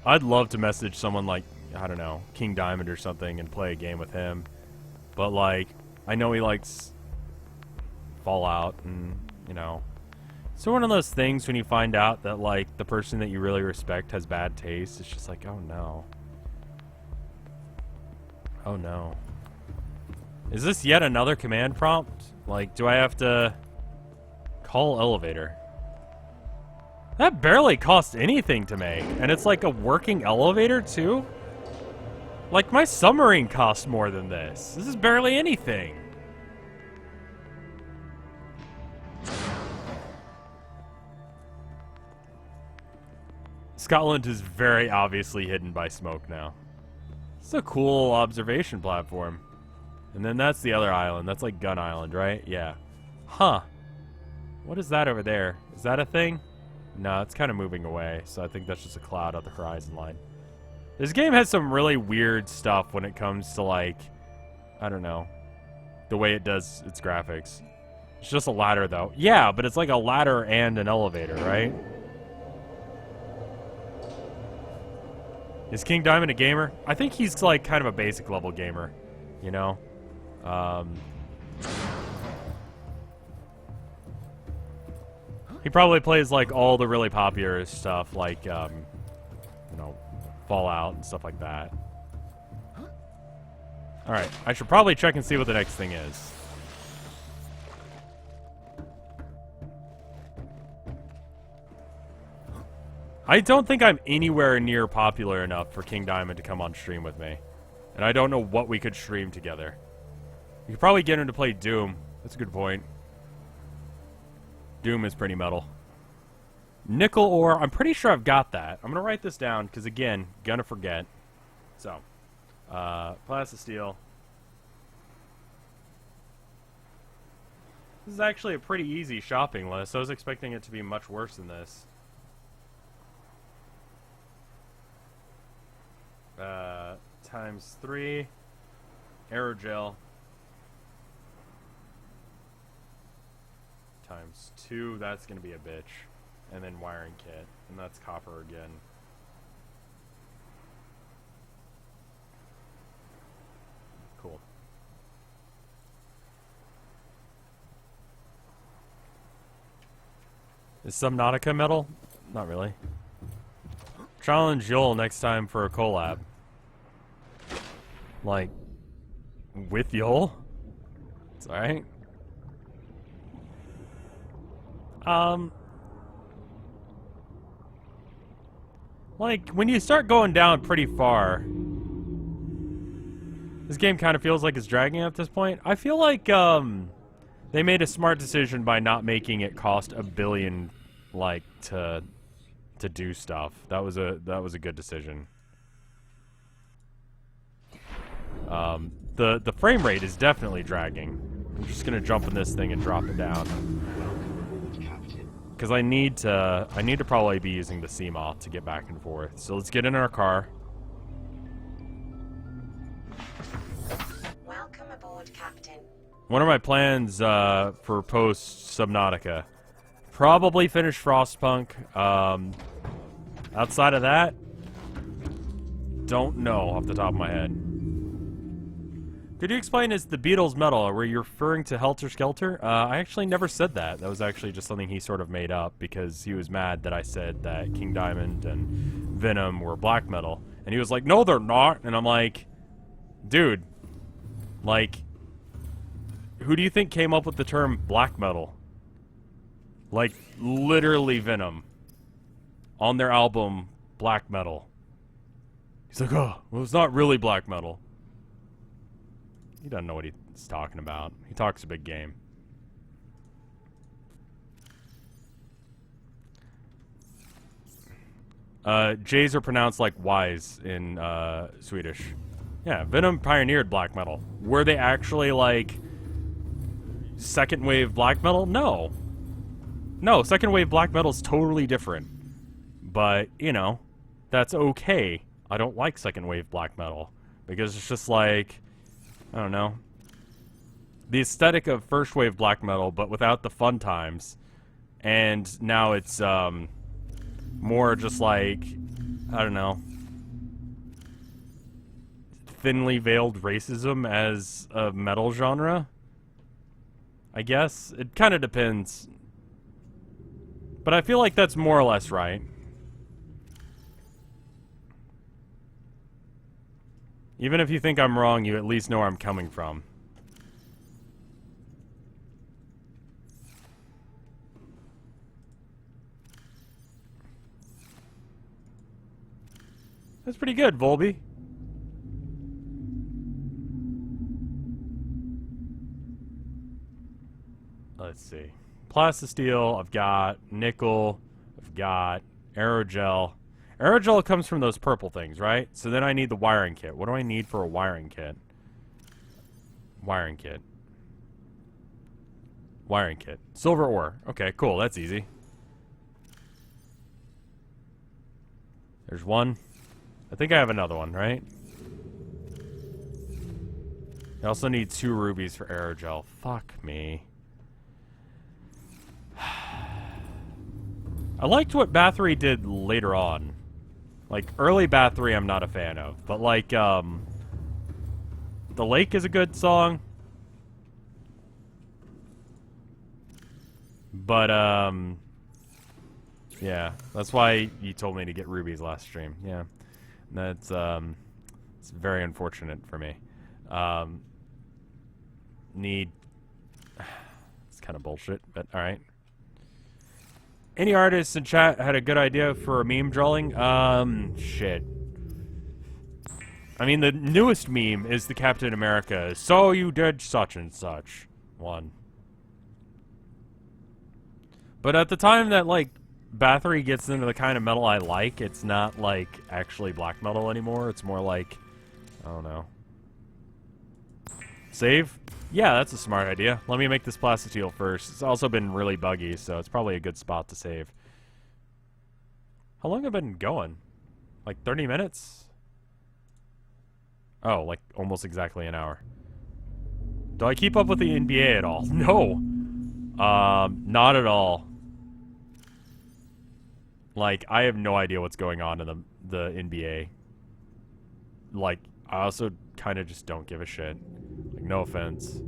I'd love to message someone like, I don't know, King Diamond or something and play a game with him. But, like, I know he likes Fallout and, you know. So one of those things when you find out that, like, the person that you really respect has bad taste, it's just like, oh no. Oh no. Is this yet another command prompt? Like, do I have to call elevator? That barely costs anything to make, and it's like a working elevator too? Like, my submarine costs more than this. This is barely anything. Scotland is very obviously hidden by smoke now. It's a cool observation platform. And then that's the other island. That's like Gun Island, right? Yeah. Huh. What is that over there? Is that a thing? No, it's kind of moving away, so I think that's just a cloud on the horizon line. This game has some really weird stuff when it comes to, like, I don't know, the way it does its graphics. It's just a ladder, though. Yeah, but it's like a ladder and an elevator, right? Is King Diamond a gamer? I think he's, like, kind of a basic level gamer, you know? He probably plays, like, all the really popular stuff, like, you know, Fallout and stuff like that. Alright, I should probably check and see what the next thing is. I don't think I'm anywhere near popular enough for King Diamond to come on stream with me. And I don't know what we could stream together. You could probably get him to play Doom. That's a good point. Doom is pretty metal. Nickel ore. I'm pretty sure I've got that. I'm going to write this down because, again, gonna forget. So, plastisteel. This is actually a pretty easy shopping list. I was expecting it to be much worse than this. Times 3. Aerogel. Times 2. That's going to be a bitch. And then wiring kit. And that's copper again. Cool. Is Subnautica metal? Not really. Challenge Joel next time for a collab. Like, with Joel? It's alright. Like, when you start going down pretty far, this game kind of feels like it's dragging at this point. I feel like, they made a smart decision by not making it cost $1 billion, like, to do stuff. That was a good decision. The frame rate is definitely dragging. I'm just gonna jump in this thing and drop it down. Because I need to probably be using the Seamoth to get back and forth. So let's get in our car. Welcome aboard, Captain. One of my plans for post Subnautica, probably finish Frostpunk. Outside of that, don't know off the top of my head. Could you explain, is the Beatles metal? Were you referring to Helter Skelter? I actually never said that. That was actually just something he sort of made up because he was mad that I said that King Diamond and Venom were black metal. And he was like, no, they're not. And I'm like, dude, like, who do you think came up with the term black metal? Like, literally Venom. On their album, Black Metal. He's like, oh, well, it's not really black metal. He doesn't know what he's talking about. He talks a big game. J's are pronounced like Y's in Swedish. Yeah, Venom pioneered black metal. Were they actually like second wave black metal? No. No, second wave black metal is totally different. But, you know, that's okay. I don't like second wave black metal because it's just like, I don't know, the aesthetic of first wave black metal, but without the fun times. And now it's more just like, I don't know, thinly veiled racism as a metal genre. I guess. It kind of depends. But I feel like that's more or less right. Even if you think I'm wrong, you at least know where I'm coming from. That's pretty good, Volby. Let's see. Plastisteel, I've got nickel, I've got aerogel. Aerogel comes from those purple things, right? So then I need the wiring kit. What do I need for a wiring kit? Wiring kit. Wiring kit. Silver ore. Okay, cool. That's easy. There's one. I think I have another one, right? I also need 2 rubies for aerogel. Fuck me. I liked what Bathory did later on. Like, early Bathory I'm not a fan of. But, like, The Lake is a good song. But, yeah. That's why you told me to get rubies last stream. Yeah. That's, it's very unfortunate for me. Need... It's kind of bullshit, but alright. Any artists in chat had a good idea for a meme drawing? Shit. I mean, the newest meme is the Captain America, so you did such and such one. But at the time that, like, Bathory gets into the kind of metal I like, it's not, like, actually black metal anymore. It's more like, I don't know. Save? Yeah, that's a smart idea. Let me make this plastisteel first. It's also been really buggy, so it's probably a good spot to save. How long have I been going? Like 30 minutes? Oh, like almost exactly an hour. Do I keep up with the NBA at all? No. Not at all. Like, I have no idea what's going on in the NBA. Like, I also kind of just don't give a shit. Like, no offense.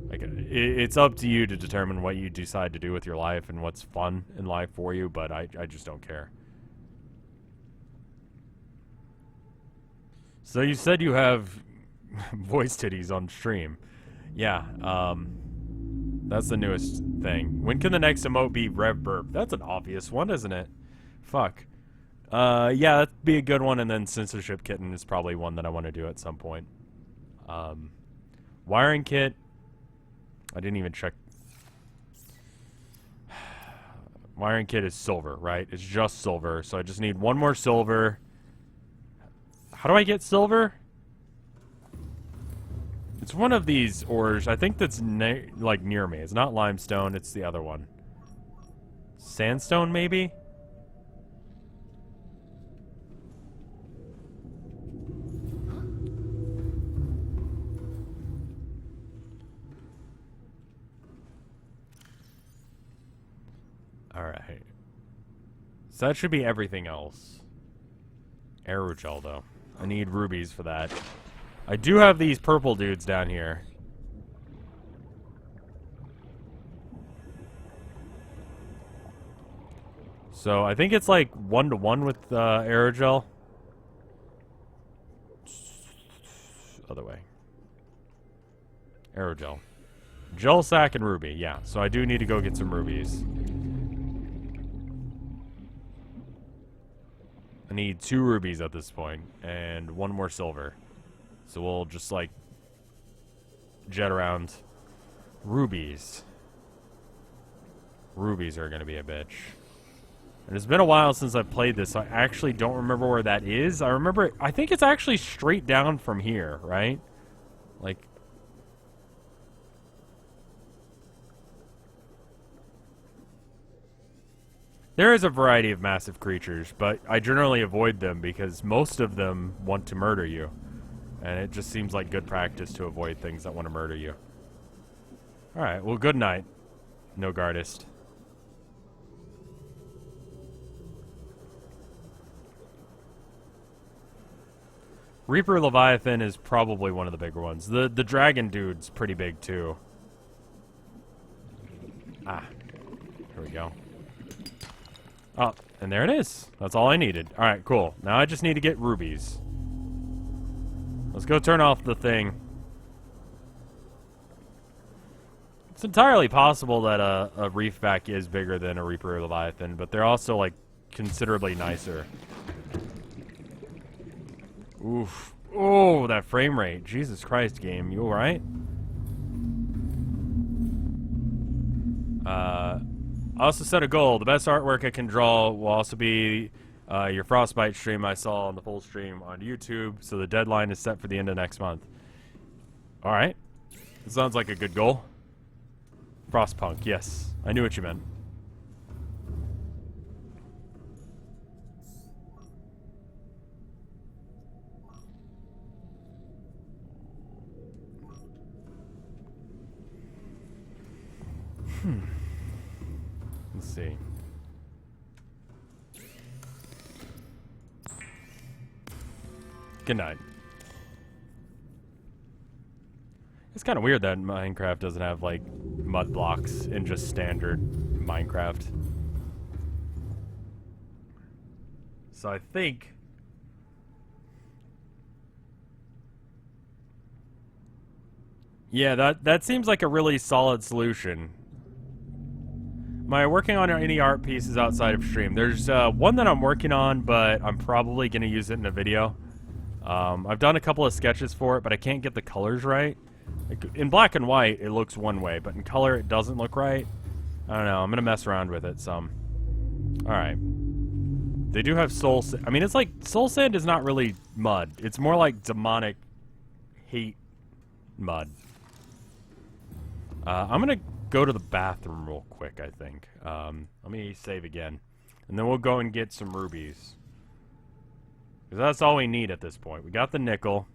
Like, it's up to you to determine what you decide to do with your life and what's fun in life for you, but I just don't care. So you said you have voice titties on stream. Yeah, that's the newest thing. When can the next emote be Rev Burp? That's an obvious one, isn't it? Fuck. Yeah, that'd be a good one, and then Censorship Kitten is probably one that I want to do at some point. Wiring kit. I didn't even check. Wiring kit is silver, right? It's just silver, so I just need one more silver. How do I get silver? It's one of these ores. I think that's like near me. It's not limestone, it's the other one. Sandstone, maybe? Alright. So that should be everything else. Aerogel, though. I need rubies for that. I do have these purple dudes down here. So I think it's like 1-to-1 with aerogel. Other way. Aerogel. Gel sack and ruby, yeah. So I do need to go get some rubies. I need 2 rubies at this point, and 1 more silver. So we'll just, like, jet around. Rubies. Rubies are gonna be a bitch. And it's been a while since I've played this, so I actually don't remember where that is. I remember, I think it's actually straight down from here, right? Like... There is a variety of massive creatures, but I generally avoid them because most of them want to murder you. And it just seems like good practice to avoid things that want to murder you. Alright, well, good night, no guardist. Reaper Leviathan is probably one of the bigger ones. The dragon dude's pretty big too. Ah, here we go. Oh, and there it is. That's all I needed. All right, cool. Now I just need to get rubies. Let's go turn off the thing. It's entirely possible that a reef vac is bigger than a Reaper Leviathan, but they're also like considerably nicer. Oof. Oh, that frame rate. Jesus Christ, game. You alright? I also set a goal. The best artwork I can draw will also be your Frostbite stream I saw on the full stream on YouTube, so the deadline is set for the end of next month. Alright. It sounds like a good goal. Frostpunk, yes. I knew what you meant. Let's see. Good night. It's kind of weird that Minecraft doesn't have, like, mud blocks in just standard Minecraft. So I think... yeah, that seems like a really solid solution. Am I working on any art pieces outside of stream? There's one that I'm working on, but I'm probably going to use it in a video. I've done a couple of sketches for it, but I can't get the colors right. Like, in black and white, it looks one way, but in color, it doesn't look right. I don't know. I'm going to mess around with it some. Alright. They do have soul sand. I mean, it's like, soul sand is not really mud. It's more like demonic hate mud. I'm going to go to the bathroom real quick, I think. Let me save again. And then we'll go and get some rubies. Because that's all we need at this point. We got the nickel.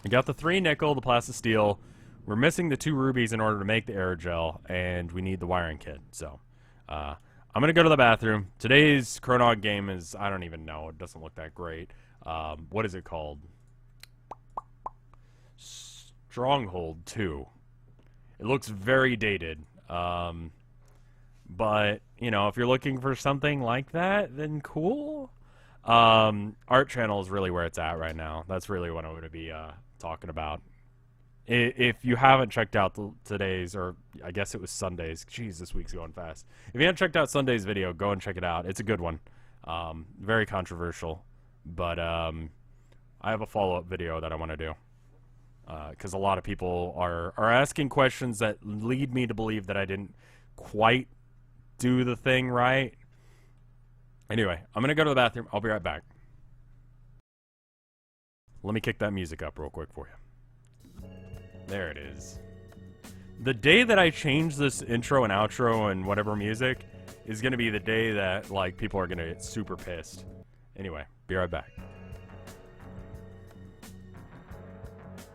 We got the 3 nickel, the plastisteel. We're missing the 2 rubies in order to make the aerogel. And we need the wiring kit. So, I'm going to go to the bathroom. Today's Chronog game is, I don't even know. It doesn't look that great. What is it called? Stronghold 2. It looks very dated. But, you know, if you're looking for something like that, then cool. Art Channel is really where it's at right now. That's really what I'm going to be talking about. If you haven't checked out today's, or I guess it was Sunday's. Jeez, this week's going fast. If you haven't checked out Sunday's video, go and check it out. It's a good one. Very controversial. But I have a follow-up video that I want to do. Because a lot of people are asking questions that lead me to believe that I didn't quite do the thing right. Anyway, I'm going to go to the bathroom. I'll be right back. Let me kick that music up real quick for you. There it is. The day that I change this intro and outro and whatever music is going to be the day that, like, people are going to get super pissed. Anyway, be right back.